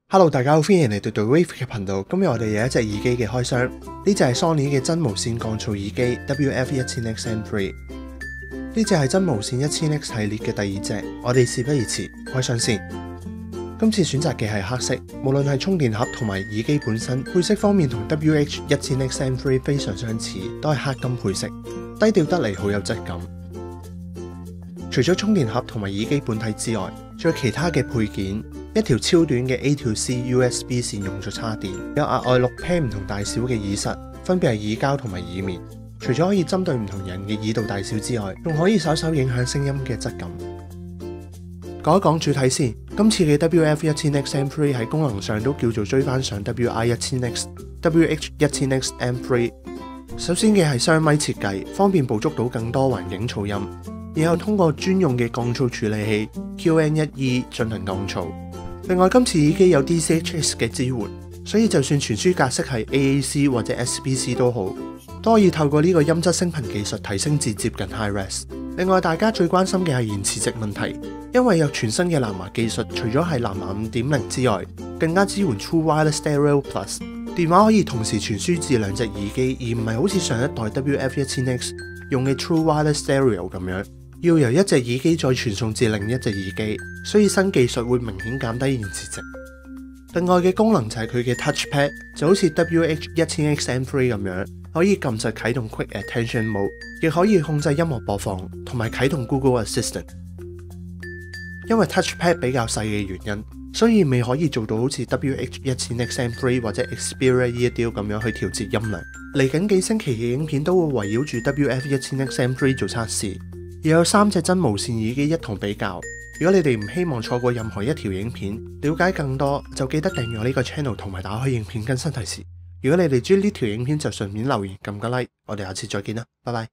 Hello， 大家好，歡迎嚟到 The Wave 嘅頻道。今日我哋有一隻耳機嘅開箱，呢隻係 Sony 嘅真無線降噪耳機 WF-1000X-M3。呢隻係真無線 1000X 系列嘅第二隻，我哋事不宜遲，開箱先。今次選擇嘅係黑色，無論係充電盒同埋耳機本身，配色方面同 WH-1000X-M3 非常相似，都係黑金配色，低調得嚟好有質感。除咗充電盒同埋耳機本體之外，仲有其他嘅配件。一條超短嘅 A to C USB 線用作插電，有額外6 pair 唔同大小嘅耳塞，分別係耳膠同埋耳棉。除咗可以針對唔同人嘅耳道大小之外，仲可以稍稍影響聲音嘅質感。講一講主體先，今次嘅 WF-1000X-M3 喺功能上都叫做追翻上 WI-1000X、WH-1000X-M3。首先嘅係雙咪設計，方便捕捉到更多環境噪音，然後通過專用嘅降噪處理器 QN1E 進行降噪。另外，今次耳機有 DCHS 嘅支援，所以就算傳輸格式係 AAC 或者 SBC 都好，都可以透過呢個音質升頻技術提升至接近 High Res。另外，大家最關心嘅係延遲值問題，因為有全新嘅藍牙技術，除咗係藍牙 5.0 之外，更加支援 True Wireless Stereo Plus， 電話可以同時傳輸至兩隻耳機，而唔係好似上一代 WF-1000X 用嘅 True Wireless Stereo 咁樣。要由一隻耳機再傳送至另一隻耳機，所以新技術會明顯減低延遲值。另外嘅功能就係佢嘅 Touchpad， 就好似 WH-1000X-M3 咁樣，可以撳實啟動 Quick Attention Mode， 亦可以控制音樂播放同埋啟動 Google Assistant。因為 Touchpad 比較細嘅原因，所以未可以做到好似 WH-1000X-M3 或者 Xperia EADIO 咁樣去調節音量。嚟緊幾星期嘅影片都會圍繞住 WF-1000X-M3 做測試。又有3隻真無線耳機一同比較。如果你哋唔希望錯過任何一條影片，了解更多就記得訂閱我呢個 channel 同埋打開影片更新提示。如果你哋中意呢條影片就順便留言撳個 like，我哋下次再見啦，拜拜。